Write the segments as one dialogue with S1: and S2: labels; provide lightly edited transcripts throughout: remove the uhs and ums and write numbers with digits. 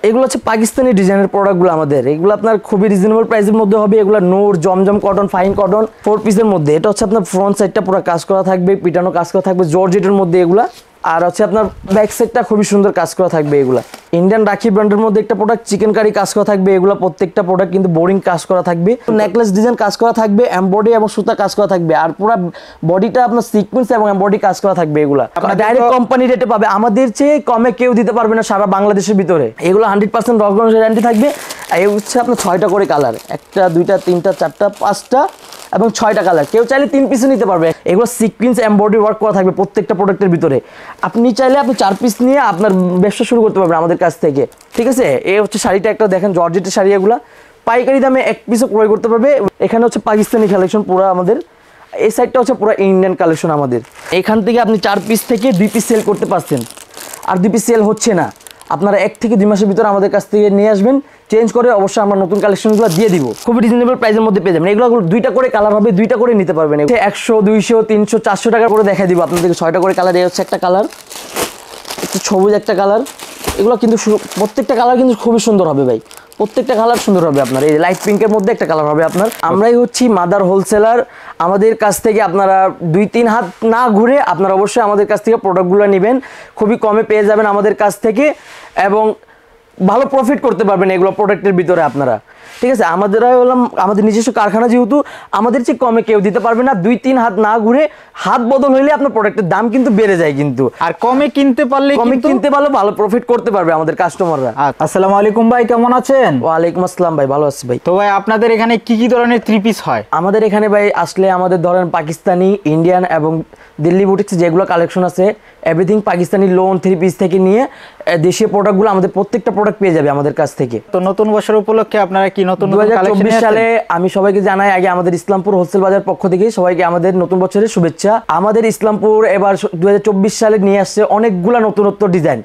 S1: এগুলো হচ্ছে পাকিস্তানি ডিজাইনের প্রোডাক্টগুলো আমাদের। এগুলো আপনার খুবই রিজনেবল প্রাইসের মধ্যে হবে। এগুলো নূর, জমজম কটন, ফাইন কটন 4 পিসের মধ্যে। এটা হচ্ছে আপনার ফ্রন্ট সাইডটা পুরো কাজ করা থাকবে, পিটানো কাজ করা থাকবে জর্জেটের মধ্যে এগুলা। আর হচ্ছে আপনার ব্যাক সাইডটা খুবই সুন্দর কাজ করা থাকবে এগুলা। ইন্ডিয়ান রাখি ব্র্যান্ডের মধ্যে একটা প্রোডাক্ট চিকেন কারি কাজ করা থাকবে। এগুলো প্রত্যেকটা প্রোডাক্ট কিন্তু বোরিং কাজ করা থাকবে, নেকলেস ডিজাইন কাজ করা থাকবে, এমব্রয়ডারি এবং সুতা কাজ করা থাকবে। আর পুরো বডিটা আপনার সিকোয়েন্স এবং এমব্রয়ডারি কাজ করা থাকবে। এগুলো আপনার ডাইরেক্ট কোম্পানি রেটে পাবে, আমাদের চেয়ে কমে কেউ দিতে পারবে না সারা বাংলাদেশের ভিতরে। এগুলো 100% রকম গ্যারান্টি থাকবে। আর এই হচ্ছে আপনার 6টা করে কালার, 1টা 2টা 3টা 4টা 5টা এবং 6টা কালার। কেউ চাইলে 3 পিসও নিতে পারবে। এগুলো সিকোয়েন্স এমব্রয়ডারি ওয়ার্ক করা থাকবে প্রত্যেকটা প্রোডাক্টের ভিতরে। আপনি চাইলে আপনি 4 পিস নিয়ে আপনার ব্যবসা শুরু করতে পারবেন আমাদের কাছ থেকে, ঠিক আছে। এই হচ্ছে শাড়িটা একটা দেখেন, জর্জেটের শাড়ি। এগুলো পাইকারি দামে 1 পিসও ক্রয় করতে পারবে। এখানে হচ্ছে পাকিস্তানি কালেকশন পুরো আমাদের। এই সাইডটা হচ্ছে পুরো ইন্ডিয়ান কালেকশন আমাদের। এখান থেকে আপনি 4 পিস থেকে 2 পিস সেল করতে পারছেন। আর 2 পিস সেল হচ্ছে না, আপনারা 1 থেকে 2 মাসের ভিতরে আমাদের কাছ থেকে নিয়ে আসবেন, চেঞ্জ করে অবশ্যই আমরা নতুন কালেকশনগুলো দিয়ে দিব। খুব রিজনেবল প্রাইসের মধ্যে পেয়ে যাবেন। এগুলো 2টা করে কালার হবে, 2টা করে নিতে পারবেন। 100, 200, 300, 400 টাকা করে দেখাই দিব আপনাদেরকে। 6টা করে কালার। এই হচ্ছে একটা কালার, একটু সবুজ একটা কালার। এগুলো কিন্তু প্রত্যেকটা কালার কিন্তু খুবই সুন্দর হবে ভাই, প্রত্যেকটা কালার সুন্দর হবে আপনার। এই লাইট পিঙ্কের মধ্যে একটা কালার হবে আপনার। আমরাই হচ্ছি মাদার হোলসেলার। আমাদের কাছ থেকে আপনারা 2-3 হাত না ঘুরে আপনারা অবশ্যই আমাদের কাছ থেকে প্রোডাক্টগুলো নেবেন। খুবই কমে পেয়ে যাবেন আমাদের কাছ থেকে এবং ভালো প্রফিট করতে পারবেন এগুলো প্রোডাক্টের ভিতরে আপনারা, ঠিক আছে। আমাদের নিজস্ব কারখানা, যেহেতু আমাদের চেয়ে কমে কেউ দিতে পারবে না। 2-3 হাত না ঘুরে হাত বদল হইলে আপনার প্রোডাক্টের দাম কিন্তু বেড়ে যায় কিন্তু।
S2: আর কমে কিনতে পারলে
S1: ভালো প্রফিট করতে পারবে আমাদের কাস্টমাররা।
S2: আসসালামু আলাইকুম ভাই, কেমন আছেন?
S1: ওয়ালাইকুম আসসালাম ভাই, ভালো আছি ভাই।
S2: তো ভাই আপনাদের এখানে কি কি ধরনের 3 পিস হয়?
S1: আমাদের এখানে ভাই আসলে আমাদের ধরেন পাকিস্তানি, ইন্ডিয়ান এবং দিল্লি বুটিক্স যেগুলো কালেকশন আছে, এভরিথিং পাকিস্তানি লোন 3 পিস থেকে নিয়ে দেশীয় প্রোডাক্টগুলো আমাদের প্রত্যেকটা প্রোডাক্ট পেয়ে যাবে আমাদের কাছ থেকে।
S2: তো নতুন বছর উপলক্ষে আপনারা কি নতুন
S1: 2024 সালে আমি সবাইকে জানাই আগে আমাদের ইসলামপুর হোলসেল বাজার পক্ষ থেকে সবাইকে আমাদের নতুন বছরের শুভেচ্ছা। আমাদের ইসলামপুর এবার 2024 সালে নিয়ে আসছে অনেকগুলা নতুনত্ব ডিজাইন।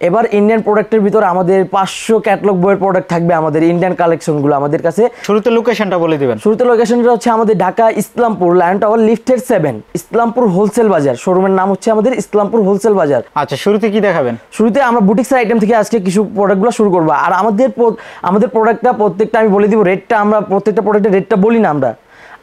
S1: এবার ইন্ডিয়ান প্রোডাক্টের ভিতর আমাদের 500 ক্যাটালগ বইয়ের প্রোডাক্ট থাকবে আমাদের ইন্ডিয়ান কালেকশনগুলো আমাদের কাছে।
S2: শুরুতে লোকেশনটা বলে দিবেন।
S1: শুরুতে লোকেশনটা হচ্ছে আমাদের ঢাকা ইসলামপুর লায়ন টাওয়ার লিফটের 7, ইসলামপুর হোলসেল বাজার। শোরুমের নাম হচ্ছে আমাদের ইসলামপুর হোলসেল বাজার।
S2: আচ্ছা, শুরুতে কি দেখাবেন?
S1: শুরুতে আমরা বুটিক্সের আইটেম থেকে আজকে কিছু প্রোডাক্টগুলো শুরু করবো। আর আমাদের প্রোডাক্টটা প্রত্যেকটা আমি বলে দিব রেটটা। আমরা প্রত্যেকটা প্রোডাক্টের রেটটা বলি না আমরা।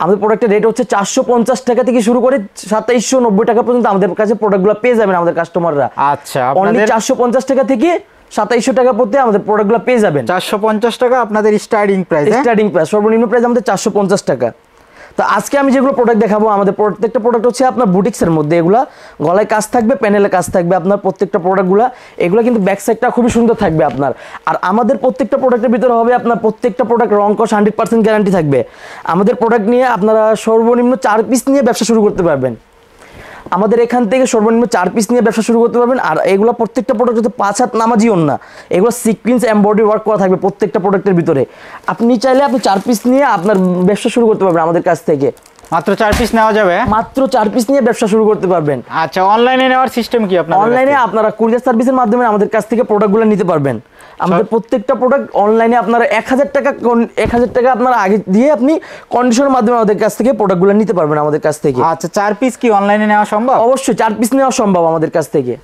S1: আমাদের প্রোডাক্টের রেট হচ্ছে 450 টাকা থেকে শুরু করে 2790 টাকা পর্যন্ত আমাদের কাছে প্রোডাক্টগুলো পেয়ে যাবেন আমাদের কাস্টমাররা।
S2: আচ্ছা,
S1: অনলি 450 টাকা থেকে 2700 টাকা পর্যন্ত আমাদের প্রোডাক্টগুলো পেয়ে যাবেন।
S2: 450 টাকা আপনাদের স্টার্টিং প্রাইস।
S1: স্টার্টিং প্রাইস, সর্বনিম্ন প্রাইস আমাদের 450 টাকা। তো আজকে আমি যেগুলো প্রোডাক্ট দেখাবো, আমাদের প্রত্যেকটা প্রোডাক্ট হচ্ছে আপনার বুটিক্সের মধ্যে। এগুলা গলায় কাজ থাকবে, প্যানেলে কাজ থাকবে আপনার প্রত্যেকটা প্রোডাক্টগুলো। এগুলো কিন্তু ব্যাক সাইডটা খুবই সুন্দর থাকবে আপনার। আর আমাদের প্রত্যেকটা প্রোডাক্টের ভিতরে হবে আপনার প্রত্যেকটা প্রোডাক্ট রং কস 100% গ্যারান্টি থাকবে। আমাদের প্রোডাক্ট নিয়ে আপনারা সর্বনিম্ন 4 পিস নিয়ে ব্যবসা শুরু করতে পারবেন। আমাদের এখান থেকে সর্বনিম্ন 4 পিস নিয়ে ব্যবসা শুরু করতে পারবেন। আর এগুলো প্রত্যেকটা প্রোডাক্ট হচ্ছে 5 হাত নামাজি ওন্না। এগুলো সিকোয়েন্স এমব্রয়ডারি ওয়ার্ক করা থাকবে প্রত্যেকটা প্রোডাক্টের ভিতরে। আপনি চাইলে আপনি 4 পিস নিয়ে আপনার ব্যবসা শুরু করতে পারবেন আমাদের কাছ থেকে।
S2: মাত্র 4 পিস নেওয়া যাবে?
S1: মাত্র 4 পিস নিয়ে ব্যবসা শুরু করতে পারবেন।
S2: আচ্ছা, অনলাইনে নেওয়ার সিস্টেম কি আপনাদের?
S1: অনলাইনে আপনারা কুরিয়ার সার্ভিসের মাধ্যমে আমাদের কাছ থেকে প্রোডাক্টগুলো নিতে পারবেন। আমাদের প্রত্যেকটা প্রোডাক্ট অনলাইনে আপনারা 1000 টাকা আপনারা আগে দিয়ে আপনি কন্ডিশনের মাধ্যমে আমাদের কাছ থেকে প্রোডাক্টগুলো নিতে পারবেন আমাদের কাছ থেকে।
S2: আচ্ছা, 4 পিস কি অনলাইনে নেওয়া সম্ভব?
S1: অবশ্যই 4 পিস নেওয়া সম্ভব আমাদের কাছ থেকে।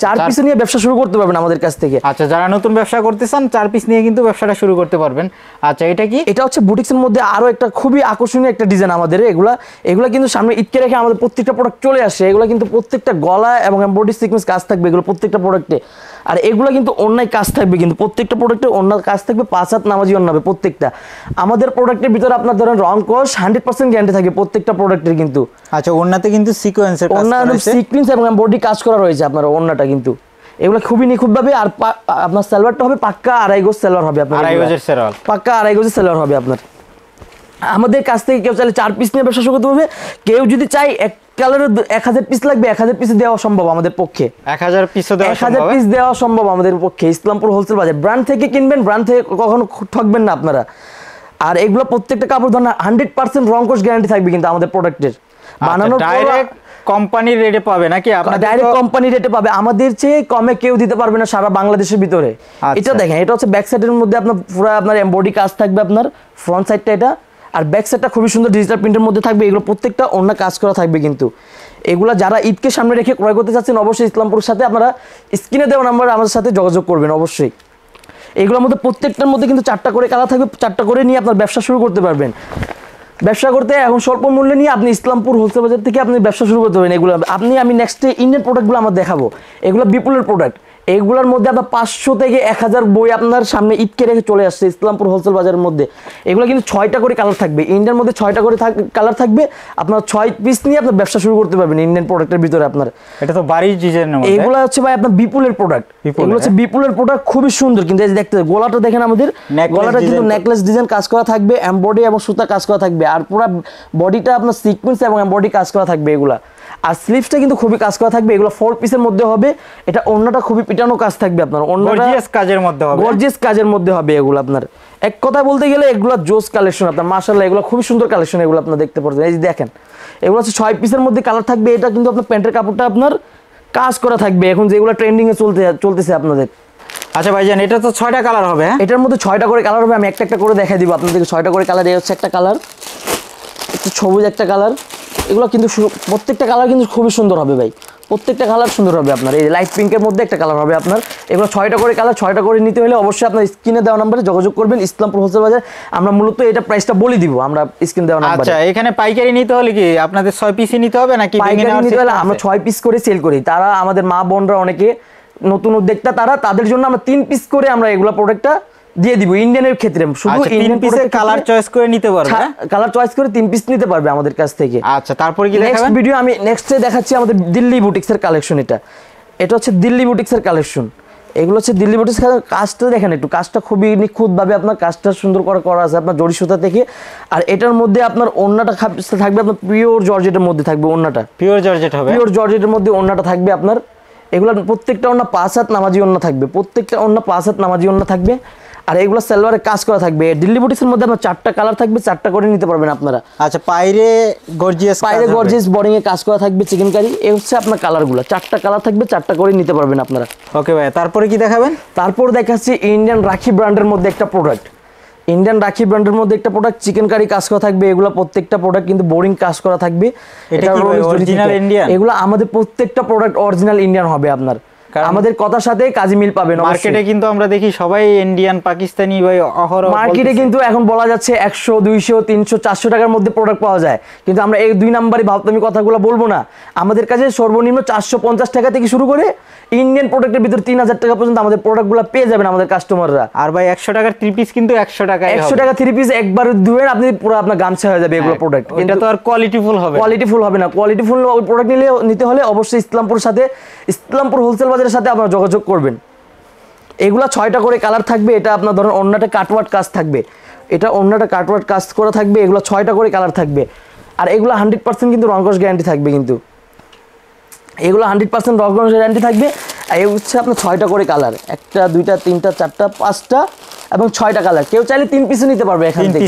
S1: 4 পিস নিয়ে ব্যবসা শুরু করতে পারবেন আমাদের কাছ থেকে।
S2: আচ্ছা, যারা নতুন ব্যবসা করতে চান 4 পিস নিয়ে কিন্তু ব্যবসাটা শুরু করতে পারবেন। আচ্ছা, এটা কি?
S1: এটা হচ্ছে বুটিক্সের মধ্যে আরো একটা খুবই আকর্ষণীয় একটা ডিজাইন আমাদের। এগুলা কিন্তু সামনে ঈদকে রেখে আমাদের প্রত্যেকটা প্রোডাক্ট চলে আসে। এগুলো কিন্তু প্রত্যেকটা গলা এবং এমব্রয়ডারি সিকোয়েন্স কাজ থাকবে এগুলো প্রত্যেকটা প্রোডাক্টে। আর এগুলো কিন্তু অন্যায় কাজ থাকবে, কিন্তু প্রত্যেকটা প্রোডাক্টে অন্যায় কাজ থাকবে, 5 হাত নামাজি অন্য হবে প্রত্যেকটা। আমাদের প্রোডাক্টের ভিতরে আপনার ধরেন রং কস 100% গ্যারান্টি থাকে প্রত্যেকটা প্রোডাক্টের কিন্তু।
S2: আচ্ছা, ওন্নাতে কিন্তু সিকোয়েন্সের কাজ করা রয়েছে,
S1: সিকোয়েন্স এবং এমব্রয়ডারি কাজ করা রয়েছে আপনার ওন্নাটা কিন্তু। এগুলো খুবই নিখুঁতভাবে। আর আপনার সালোয়ারটা হবে পাক্কা 2.5 গজ সালোয়ার হবে আপনার।
S2: 2.5 গজের সালোয়ার,
S1: পাক্কা 2.5 গজের সালোয়ার হবে আপনার। আমাদের কাছ থেকে কেউ চাইলে 4 পিস নিয়ে ব্যবসা শুরু করতে পারবে। কেউ যদি চাই এক কালারের 1000 পিস লাগবে, 1000 পিস দেওয়া সম্ভব আমাদের পক্ষে।
S2: 1000 পিস
S1: দেওয়া সম্ভব আমাদের পক্ষে। ইসলামপুর হোলসেল বাজার ব্র্যান্ড থেকে কিনবেন, ব্র্যান্ড থেকে কখনো ঠকবেন না আপনারা। আর এগুলো প্রত্যেকটা কাপড় ধরনের 100% রং কস গ্যারান্টি থাকবে কিন্তু আমাদের প্রোডাক্টের। বানানোর
S2: ডাইরেক্ট কোম্পানির রেটে পাবে নাকি? আপনারা
S1: ডাইরেক্ট কোম্পানি রেটে পাবে, আমাদের চেয়ে কমে কেউ দিতে পারবে না সারা বাংলাদেশের ভিতরে। এটা দেখেন, এটা হচ্ছে ব্যাক সাইডের মধ্যে আপনার পুরো আপনার এমব্রয়ডারি কাজ থাকবে আপনার ফ্রন্ট সাইডটা এটা। আর ব্যাক সাইডটা খুবই সুন্দর ডিজিটাল প্রিন্টের মধ্যে থাকবে। এগুলো প্রত্যেকটা অন্য কাজ করা থাকবে কিন্তু। এগুলো যারা ঈদকে সামনে রেখে ক্রয় করতে চাচ্ছেন অবশ্যই ইসলামপুরের সাথে আপনারা স্ক্রিনে দেওয়া নাম্বার আমাদের সাথে যোগাযোগ করবেন অবশ্যই। এগুলোর মধ্যে প্রত্যেকটার মধ্যে কিন্তু 4টা করে কালার থাকবে, 4টা করে নিয়ে আপনার ব্যবসা শুরু করতে পারবেন। ব্যবসা করতে এখন স্বল্প মূল্যে নিয়ে আপনি ইসলামপুর হোলসেল বাজার থেকে আপনি ব্যবসা শুরু করতে পারেন। এগুলো আমি নেক্সটে ইন্ডিয়ান প্রোডাক্টগুলো আমার দেখাবো। এগুলো বিপুলের প্রোডাক্ট, এগুলোর মধ্যে আপনার 500 থেকে 1000 বই আপনার সামনে ঈদকে রেখে চলে আসছে ইসলামপুর হোলসেল বাজারের মধ্যে। এগুলো কিন্তু 6টা করে কালার থাকবে, ইন্ডিয়ার মধ্যে 6টা করে কালার থাকবে। আপনার 6 পিস নিয়ে আপনার ব্যবসা শুরু করতে পারবেন ইন্ডিয়ান প্রোডাক্টের ভিতরে। আপনার
S2: এটা তো বাড়ির ডিজাইনের মধ্যে,
S1: এগুলো হচ্ছে ভাই আপনার বিপুলের প্রোডাক্ট। এগুলো হচ্ছে বিপুলের প্রোডাক্ট, খুবই সুন্দর। কিন্তু এই যে দেখতে গলাটা দেখেন, আমাদের গলাটা কিন্তু নেকলেস ডিজাইন কাজ করা থাকবে, এমব্রয়ডারি এবং সুতা কাজ করা থাকবে, আর পুরো বডিটা আপনার সিকোয়েন্স এবং এমব্রয়ডারি কাজ করা থাকবে এগুলা। আর স্লিভসটা কিন্তু খুবই কাজ করা থাকবে। এগুলো 4 পিসের মধ্যে হবে। এটা ওন্নাটা খুবই পিটানো কাজ থাকবে আপনার, ওন্নাটা
S2: গর্জিয়াস কাজের মধ্যে হবে,
S1: গর্জিয়াস কাজের মধ্যে হবে এগুলো আপনার। এক কথা বলতে গেলে এগুলো জোস কালেকশন আপনার, মাশাআল্লাহ এগুলো খুবই সুন্দর কালেকশন। এগুলো আপনারা দেখতে পাচ্ছেন, এই যে দেখেন, এগুলো হচ্ছে 6 পিসের মধ্যে কালার থাকবে। এটা কিন্তু আপনার প্যান্টের কাপড়টা আপনার কাজ করা থাকবে, এখন যেগুলো ট্রেন্ডিং এ চলতেছে আপনাদের।
S2: আচ্ছা ভাইজান, এটা তো 6টা কালার হবে। হ্যাঁ,
S1: এটার মধ্যে 6টা করে কালার হবে। আমি একটা একটা করে দেখাই দিব আপনাদেরকে। 6টা করে কালার। এই হচ্ছে একটা কালার, একটু সবুজ একটা কালার। এগুলো কিন্তু প্রত্যেকটা কালার কিন্তু খুবই সুন্দর হবে ভাই, প্রত্যেকটা কালার সুন্দর হবে আপনার। এই লাইট পিঙ্কের মধ্যে একটা কালার হবে আপনার। এগুলো 6টা করে কালার। 6টা করে নিতে হলে অবশ্যই আপনার স্ক্রিনে দেওয়া নম্বরে যোগাযোগ করবেন, ইসলামপুর হোলসেল বাজার। আমরা মূলত এটা প্রাইসটা বলে দিব আমরা স্ক্রিনে দেওয়া নম্বরে।
S2: আচ্ছা, এখানে পাইকারি নিতে হলে কি আপনাদের 6 পিসই নিতে হবে নাকি
S1: পাইকারি নিতে হলে আমরা 6 পিস করে সেল করি। তারা আমাদের মা বোনরা অনেকে নতুন উদ্যোক্তা, তাদের জন্য আমরা 3 পিস করে আমরা এগুলা প্রোডাক্টটা দিয়ে দিব ইন্ডিয়ানের ক্ষেত্রে। শুধু ইন্ডিয়ান পিসের
S2: কালার চয়েস করে নিতে পারবে,
S1: কালার চয়েস করে 3 পিস নিতে পারবে আমাদের কাছ থেকে।
S2: আচ্ছা, তারপরে কি
S1: নেক্সট ভিডিও আমি নেক্সটে দেখাচ্ছি আমাদের দিল্লি বুটিক্সের কালেকশন। এটা হচ্ছে দিল্লি বুটিক্সের কালেকশন। এগুলো হচ্ছে দিল্লি বুটিক্স। কাজটা দেখেন একটু, কাজটা খুবই নিখুঁতভাবে আপনার কাজটা সুন্দর করে করা আছে আপনার জরি সুতা থেকে। আর এটার মধ্যে আপনার ওন্নাটা থাকবে আপনার পিওর জর্জেটের মধ্যে থাকবে। ওন্নাটা
S2: পিওর জর্জেট হবে,
S1: পিওর জর্জেটের মধ্যে ওন্নাটা থাকবে আপনার। এগুলো প্রত্যেকটা ওন্না 5 হাত নামাজি ওন্না থাকবে, প্রত্যেকটা ওন্না 5 হাত নামাজি ওন্না থাকবে। আর এগুলো সালোয়ারে কাজ করা থাকবে। দিল্লি বুটিক্সের মধ্যে আপনার 4টা কালার থাকবে, 4টা করে নিতে পারবেন আপনারা।
S2: আচ্ছা, পায়রে গর্জিয়াস
S1: বোর্ডিং এ কাজ করা থাকবে, চিকেন কারি। এই হচ্ছে আপনার কালারগুলো, 4টা কালার থাকবে, 4টা করে নিতে পারবেন আপনারা।
S2: ওকে ভাই, তারপরে কি দেখাবেন?
S1: তারপর দেখাচ্ছি ইন্ডিয়ান রাখি ব্র্যান্ডের মধ্যে একটা প্রোডাক্ট। ইন্ডিয়ান রাখি ব্র্যান্ডের মধ্যে একটা প্রোডাক্ট, চিকেন কারি কাজ করা থাকবে। এগুলো প্রত্যেকটা প্রোডাক্ট কিন্তু বোরিং কাজ করা থাকবে।
S2: এটা অরিজিনাল ইন্ডিয়ান?
S1: এগুলো আমাদের প্রত্যেকটা প্রোডাক্ট অরিজিনাল ইন্ডিয়ান হবে আপনার। আমাদের কথার সাথে কাজী মিল পাবেন।
S2: মার্কেটে কিন্তু আমরা দেখি সবাই ইন্ডিয়ান পাকিস্তানি ভাই অহরহ
S1: মার্কেটে কিন্তু এখন বলা যাচ্ছে 100 200 300 400 টাকার মধ্যে প্রোডাক্ট পাওয়া যায়, কিন্তু আমরা এই 2 নাম্বারই ভাবতামি কথাগুলো বলবো না। আমাদের কাছে সর্বনিম্ন 450 টাকা থেকে শুরু করে ইন্ডিয়ান প্রোডাক্টের ভিতর 3000 টাকা পর্যন্ত আমাদের প্রোডাক্টগুলো পেয়ে যাবেন আমাদের কাস্টমাররা।
S2: আর ভাই 100 টাকার 3 পিস কিন্তু 100 টাকায়
S1: 100 টাকা 3 পিস একবার ধুয়েন আপনি পুরো আপনার গামছা হয়ে যাবে এগুলো প্রোডাক্ট।
S2: এটা তো আর কোয়ালিটিফুল হবে,
S1: কোয়ালিটিফুল হবে না। কোয়ালিটিফুল প্রোডাক্ট নিতে হলে অবশ্যই ইসলামপুর হোলসেল বাজারের সাথে আপনারা যোগাযোগ করবেন। এগুলা 6টা করে কালার থাকবে। এটা আপনার ধরুন ওন্নাটা কাটওয়ার্ক কাজ থাকবে, এটা ওন্নাটা কাটওয়ার্ক কাজ করা থাকবে। এগুলো 6টা করে কালার থাকবে। আর এগুলো 100% কিন্তু রংকশ গ্যারান্টি থাকবে, কিন্তু এগুলো 100% রংকশ গ্যারান্টি থাকবে। আর এই হচ্ছে আপনার 6টা করে কালার, 1টা 2টা 3টা 4টা 5টা এবং 6টা কালার। কেউ চাইলে 3 পিসও নিতে পারবে এখান থেকে,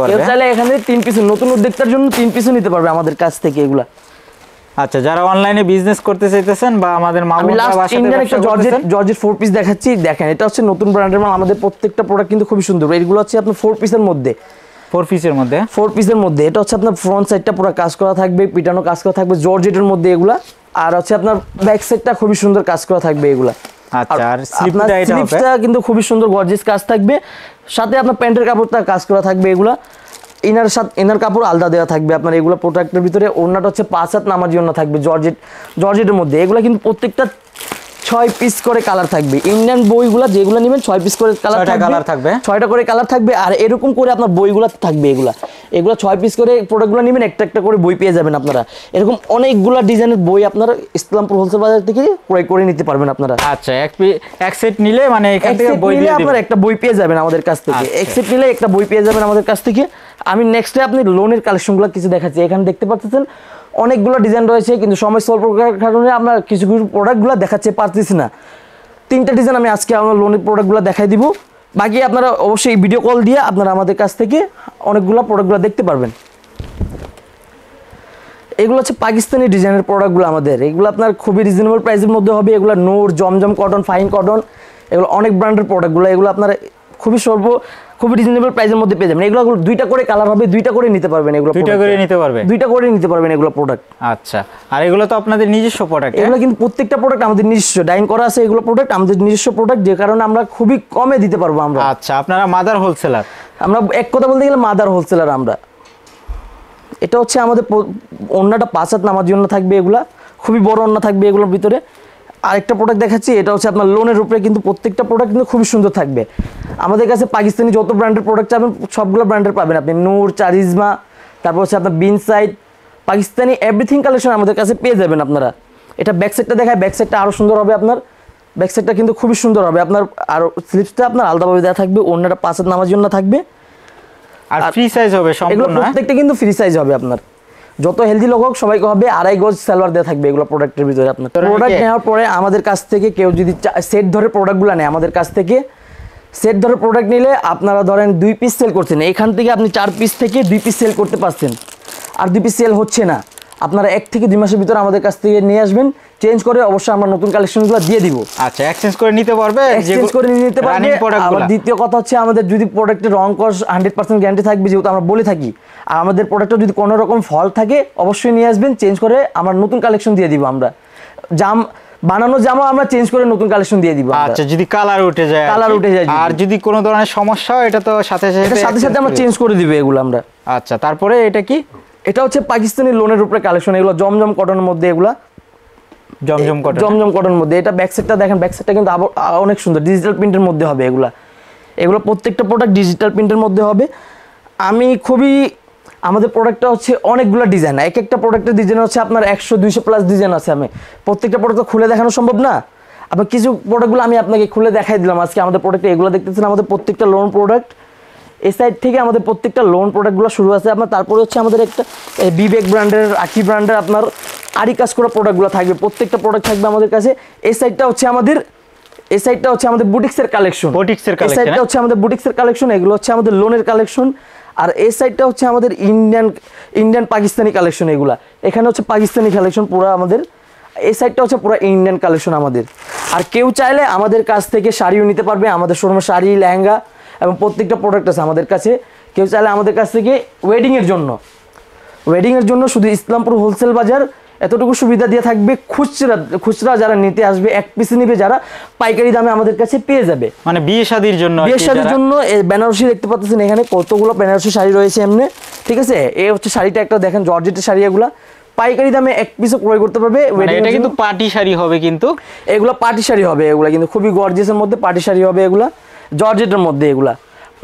S1: কেউ চাইলে এখান থেকে 3 পিস, নতুন উদ্যোক্তার জন্য 3 পিসও নিতে পারবে আমাদের কাছ থেকে এগুলা।
S2: আচ্ছা, যারা অনলাইনে বিজনেস করতে চাইতেছেন বা আমাদের
S1: জর্জেট 4 পিস দেখাচ্ছি। দেখেন, এটা হচ্ছে নতুন ব্র্যান্ডের মাল। আমাদের প্রত্যেকটা প্রোডাক্ট কিন্তু খুবই সুন্দর। এগুলো হচ্ছে আপনার 4 পিসের মধ্যে, 4 পিসের মধ্যে। এটা হচ্ছে আপনার ফ্রন্ট সাইডটা পুরো কাজ করা থাকবে, পিটানো কাজ করা থাকবে জর্জেটের মধ্যে এগুলা। আর হচ্ছে আপনার ব্যাক সাইডটা খুবই সুন্দর কাজ করা থাকবে এগুলা।
S2: আচ্ছা, আর
S1: স্লিপটা কিন্তু খুবই সুন্দর গর্জিয়াস কাজ থাকবে। সাথে আপনার প্যান্টের কাপড়টা কাজ করা থাকবে এগুলা। ইনার কাপড় আলাদা দেওয়া থাকবে আপনার। এগুলো প্রোডাক্টের ভিতরে ওন্নাটা হচ্ছে 5 হাত নামাজি ওন্না থাকবে জর্জেটের মধ্যে। এগুলো কিন্তু প্রত্যেকটা 6 পিস করে কালার থাকবে। ইন্ডিয়ান বইগুলা যেগুলো নেবেন 6 পিস করে কালার থাকবে, 6টা করে কালার থাকবে। আর এরকম করে আপনার বইগুলো থাকবে। এগুলো 6 পিস করে প্রোডাক্টগুলো নেবেন, একটা একটা করে বই পেয়ে যাবেন আপনারা। এরকম অনেকগুলো ডিজাইনের বই আপনারা ইসলামপুর হোলসেল বাজার থেকে ক্রয় করে নিতে পারবেন আপনারা।
S2: আচ্ছা, এক সেট নিলে মানে এখান থেকে বই নিলে
S1: আপনারা একটা বই পেয়ে যাবেন আমাদের কাছ থেকে। এক সেট নিলে একটা বই পেয়ে যাবেন আমাদের কাছ থেকে। আমি নেক্সটে আপনি লোনের কালেকশনগুলো কিছু দেখাচ্ছি। এখানে দেখতে পাচ্ছেন অনেকগুলো ডিজাইন রয়েছে, কিন্তু সময় স্বল্পতার কারণে আমরা কিছু কিছু প্রোডাক্টগুলো দেখাচ্ছি পারতেছি না। 3টা ডিজাইন আমি আজকে আমার লোনের প্রোডাক্টগুলো দেখাই দিব। বাকি আপনারা অবশ্যই ভিডিও কল দিয়ে আপনারা আমাদের কাছ থেকে অনেকগুলো প্রোডাক্টগুলো দেখতে পারবেন। এগুলো হচ্ছে পাকিস্তানি ডিজাইনের প্রোডাক্টগুলো আমাদের। এগুলো আপনার খুবই রিজনেবল প্রাইসের মধ্যে হবে। এগুলো নূর, জমজম কটন, ফাইন কটন, এগুলো অনেক ব্র্যান্ডের প্রোডাক্টগুলো। এগুলো আপনার খুবই রিজনেবল প্রাইসের মধ্যে পেয়ে যাবেন। এগুলো দুইটা করে কালার হবে, দুইটা করে নিতে পারবেন। এগুলো
S2: দুইটা করে নিতে পারবে,
S1: দুইটা করে নিতে পারবেন এগুলো প্রোডাক্ট।
S2: আচ্ছা, আর এগুলো তো আপনাদের নিজস্ব প্রোডাক্ট?
S1: এগুলো কিন্তু প্রত্যেকটা প্রোডাক্ট আমাদের নিজস্ব ডাইং করা আছে। এগুলো প্রোডাক্ট আমাদের নিজস্ব প্রোডাক্ট, যে কারণে আমরা খুবই কমে দিতে পারবো আমরা।
S2: আচ্ছা, আপনারা মাদার হোলসেলার?
S1: আমরা এক কথা বলতে গেলে মাদার হোলসেলার আমরা। এটা হচ্ছে আমাদের ওন্নাটা 5 হাত নামার জন্য থাকবে। এগুলা খুবই বড় ওন্না থাকবে এগুলোর ভিতরে। আরেকটা প্রোডাক্ট দেখাচ্ছি, এটা হচ্ছে আপনার লোনের উপরে, কিন্তু প্রত্যেকটা প্রোডাক্ট কিন্তু খুবই সুন্দর থাকবে। আমাদের কাছে পাকিস্তানি যত ব্র্যান্ডের প্রোডাক্ট চাবেন সবগুলো ব্র্যান্ডের পাবেন আপনি। নূর, চারিজমা, তারপর হচ্ছে আপনার বিনসাইড, পাকিস্তানি এভরিথিং কালেকশন আমাদের কাছে পেয়ে যাবেন আপনারা। এটা ব্যাক সাইডটা দেখায়, ব্যাক সাইডটা আরও সুন্দর হবে আপনার। ব্যাক সাইডটা কিন্তু খুবই সুন্দর হবে আপনার। আর স্লিপসটা আপনার আলাদাভাবে দেওয়া থাকবে, ওন্নাটা 5 হাত নামার জন্য থাকবে।
S2: আর ফ্রি সাইজ হবে
S1: এগুলো
S2: সম্পূর্ণ?
S1: প্রত্যেকটা কিন্তু ফ্রি সাইজ হবে আপনার। যত হেলদি লোক হোক সবাইকে হবে 2.5 গজ সালোয়ার দেওয়া থাকবে এগুলো প্রোডাক্টের ভিতরে। আপনার প্রোডাক্ট নেওয়ার পরে আমাদের কাছ থেকে কেউ যদি সেট ধরে প্রোডাক্টগুলো নেয়, আমাদের কাছ থেকে সেট ধরে প্রোডাক্ট নিলে আপনারা ধরেন 2 পিস সেল করছেন, এখান থেকে আপনি 4 পিস থেকে 2 পিস সেল করতে পারছেন। আর 2 পিস সেল হচ্ছে না, আপনারা 1 থেকে 2 মাসের ভিতরে আমাদের কাছ থেকে নিয়ে আসবেন, চেঞ্জ করে অবশ্যই আমরা নতুন কালেকশনগুলো দিয়ে দিব।
S2: আচ্ছা, এক্সচেঞ্জ করে নিতে পারবে?
S1: এক্সচেঞ্জ করে নিতে পারবে। আর দ্বিতীয় কথা হচ্ছে আমাদের যদি প্রোডাক্টের রং কস 100% গ্যারান্টি থাকবে, যেহেতু আমরা বলে থাকি। আর আমাদের প্রোডাক্টে যদি কোনো রকম ফল্ট থাকে অবশ্যই নিয়ে আসবেন, চেঞ্জ করে আমরা নতুন কালেকশন দিয়ে দিব। আমরা বানানো জামা আমরা চেঞ্জ করে নতুন কালেকশন দিয়ে দিব।
S2: আচ্ছা, যদি কালার উঠে যায়?
S1: কালার উঠে যায়।
S2: আর যদি কোনো ধরনের সমস্যা হয় এটা তো সাথে
S1: সাথে আমরা চেঞ্জ করে দিব এগুলো আমরা।
S2: আচ্ছা, তারপরে এটা কি?
S1: এটা হচ্ছে পাকিস্তানি লোনের উপরে কালেকশন। এগুলো জমজম কটনের মধ্যে, এগুলা জমজম কটনের মধ্যে। এটা ব্যাক সাইডটা দেখেন, ব্যাক সাইডটা কিন্তু অনেক সুন্দর ডিজিটাল প্রিন্টের মধ্যে হবে এগুলো প্রত্যেকটা প্রোডাক্ট ডিজিটাল প্রিন্টের মধ্যে হবে। আমাদের প্রোডাক্টটা হচ্ছে অনেকগুলো ডিজাইন, এক একটা প্রোডাক্টের ডিজাইন হচ্ছে আপনার 100-200 প্লাস ডিজাইন আছে। আমি প্রত্যেকটা প্রোডাক্ট খুলে দেখানো সম্ভব না। আপনার কিছু প্রোডাক্টগুলো আমি আপনাকে খুলে দেখাই দিলাম আজকে। আমাদের প্রোডাক্টে এগুলো দেখতেছেন আমাদের প্রত্যেকটা লোন প্রোডাক্ট। এই সাইড থেকে আমাদের প্রত্যেকটা লোন প্রোডাক্টগুলো শুরু আছে আপনার। তারপরে হচ্ছে আমাদের একটা বিবেক ব্র্যান্ডের, আকি ব্র্যান্ডের আপনার আরি কাজ করা প্রোডাক্টগুলো থাকবে। প্রত্যেকটা প্রোডাক্ট থাকবে আমাদের কাছে। এই সাইডটা হচ্ছে আমাদের বুটিক্সের কালেকশন। এই সাইডটা হচ্ছে আমাদের বুটিক্সের কালেকশন। এগুলো হচ্ছে আমাদের লোনের কালেকশন। আর এই সাইডটা হচ্ছে আমাদের ইন্ডিয়ান পাকিস্তানি কালেকশন। এখানে হচ্ছে পাকিস্তানি কালেকশন পুরো আমাদের। এই সাইডটা হচ্ছে পুরো ইন্ডিয়ান কালেকশন আমাদের। আর কেউ চাইলে আমাদের কাছ থেকে শাড়িও নিতে পারবে। আমাদের শোরুমে শাড়ি, লেহেঙ্গা এবং প্রত্যেকটা প্রোডাক্ট আছে আমাদের কাছে। কেউ চাইলে আমাদের কাছ থেকে ওয়েডিংয়ের জন্য শুধু ইসলামপুর হোলসেল বাজার এতটুকু সুবিধা দিয়ে থাকবে। খুচরা যারা নিতে আসবে, 1 পিস নিবে যারা, পাইকারি দামে আমাদের কাছে পেয়ে যাবে।
S2: মানে বিয়ে শাদীর জন্য
S1: বেনারসি দেখতে পাচ্ছেন এখানে কতগুলো বেনারসি শাড়ি রয়েছে এমনি, ঠিক আছে। এই হচ্ছে শাড়িটা একটা দেখেন, জর্জেটের শাড়ি। এগুলা পাইকারি দামে 1 পিসও ক্রয় করতে পারবে।
S2: এটা কিন্তু পার্টি শাড়ি হবে, কিন্তু
S1: এগুলো পার্টি শাড়ি হবে। এগুলা কিন্তু খুবই গর্জিয়াসের মধ্যে পার্টি শাড়ি হবে। এগুলা জর্জেটের মধ্যে, এগুলা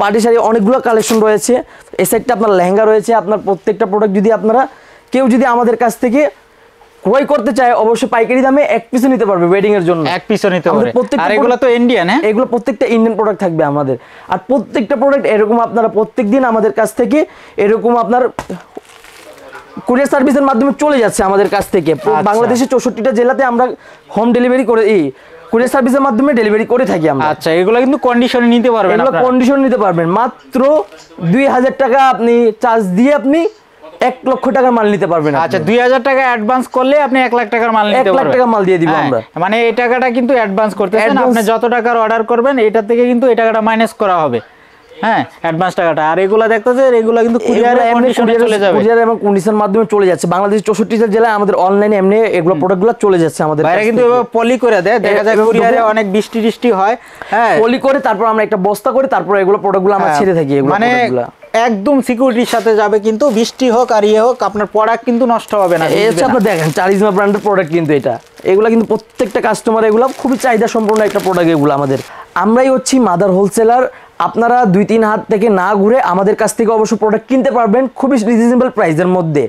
S1: পার্টি শাড়ি অনেকগুলো কালেকশন রয়েছে। এই সাইডটা আপনার লেহেঙ্গা রয়েছে। আপনার প্রত্যেকটা প্রোডাক্ট যদি কেউ যদি আমাদের কাছ থেকে ক্রয় করতে চায় অবশ্যই পাইকারি দামে 1 পিসও নিতে পারবে। ওয়েডিং এর জন্য
S2: 1 পিসও নিতে পারবে। আর এগুলো তো ইন্ডিয়ান, হ্যাঁ,
S1: এগুলো প্রত্যেকটা ইন্ডিয়ান প্রোডাক্ট থাকবে আমাদের। আর প্রত্যেকটা প্রোডাক্ট এরকম আপনারা প্রত্যেকদিন আমাদের কাছ থেকে এরকম আপনার কুরিয়ার সার্ভিসের মাধ্যমে চলে যাচ্ছে আমাদের কাছ থেকে। বাংলাদেশের 64টা জেলাতে আমরা হোম ডেলিভারি করে কুরিয়ার সার্ভিসের মাধ্যমে ডেলিভারি করে থাকি আমরা।
S2: আচ্ছা, এগুলো কিন্তু কন্ডিশনে নিতে পারবেন,
S1: এগুলো কন্ডিশন নিতে পারবেন। মাত্র 2000 টাকা আপনি চার্জ দিয়ে আপনি 1 লক্ষ টাকার মাল নিতে পারবেন।
S2: আচ্ছা, 2000 টাকা অ্যাডভান্স করলে আপনি 1 লাখ টাকার মাল নিতে পারবেন।
S1: 1 লাখ টাকা মাল দিয়ে দিব আমরা।
S2: মানে এই টাকাটা কিন্তু অ্যাডভান্স করতেছেন। আপনি যত টাকার অর্ডার করবেন এটা থেকে কিন্তু এই টাকাটা মাইনাস করা হবে, হ্যাঁ, অ্যাডভান্স টাকাটা। আর এগুলা দেখতেছে এগুলা কিন্তু কুরিয়ারে কন্ডিশনে চলে যাবে।
S1: কুরিয়ার এবং কন্ডিশন মাধ্যমে চলে যাচ্ছে বাংলাদেশের 64টা জেলায়। আমাদের অনলাইনে এমনি এগুলো প্রোডাক্টগুলো চলে যাচ্ছে আমাদের।
S2: বাইরে কিন্তু পলি করে দেয়, দেখা যায় কুরিয়ারে অনেক বৃষ্টি হয়, হ্যাঁ,
S1: পলি করে তারপর আমরা একটা বস্তা করে তারপর এগুলো প্রোডাক্টগুলো আমরা ছেড়ে থাকি। এগুলো
S2: মানে একদম সিকিউরিটির সাথে যাবে, কিন্তু বৃষ্টি হোক আর হোক আপনার প্রোডাক্ট কিন্তু নষ্ট হবে না।
S1: এই হচ্ছে আপনারা দেখেন চারিজমা ব্র্যান্ডের প্রোডাক্ট কিন্তু এগুলো কিন্তু প্রত্যেকটা কাস্টমার এগুলো খুবই চাহিদা সম্পন্ন একটা প্রোডাক্ট এগুলো আমাদের। আমরাই হচ্ছি মাদার হোলসেলার। আপনারা 2-3 হাত থেকে না ঘুরে আমাদের কাছ থেকে অবশ্য প্রোডাক্ট কিনতে পারবেন খুবই রিজনেবল প্রাইসের মধ্যে।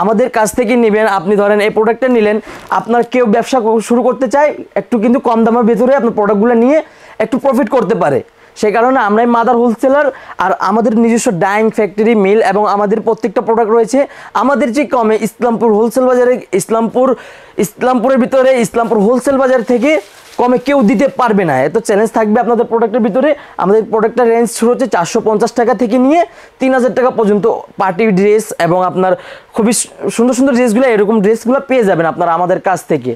S1: আমাদের কাছ থেকে নেবেন, আপনি ধরেন এই প্রোডাক্টটা নিলেন, আপনার কেউ ব্যবসা শুরু করতে চায় একটু কিন্তু কম দামের ভেতরে আপনার প্রোডাক্টগুলো নিয়ে একটু প্রফিট করতে পারে। সেই কারণে আমরাই মাদার হোলসেলার। আর আমাদের নিজস্ব ডাইং ফ্যাক্টরি, মিল এবং আমাদের প্রত্যেকটা প্রোডাক্ট রয়েছে আমাদের যে কমে ইসলামপুর হোলসেল বাজারে, ইসলামপুরের ভিতরে ইসলামপুর হোলসেল বাজার থেকে কমে কেউ দিতে পারবে না। এত চ্যালেঞ্জ থাকবে আপনাদের প্রোডাক্টের ভিতরে। আমাদের প্রোডাক্টের রেঞ্জ শুরু হচ্ছে 450 টাকা থেকে নিয়ে 3000 টাকা পর্যন্ত। পার্টি ড্রেস এবং আপনার খুবই সুন্দর সুন্দর ড্রেসগুলো, এরকম ড্রেসগুলো পেয়ে যাবেন আপনারা আমাদের কাছ থেকে।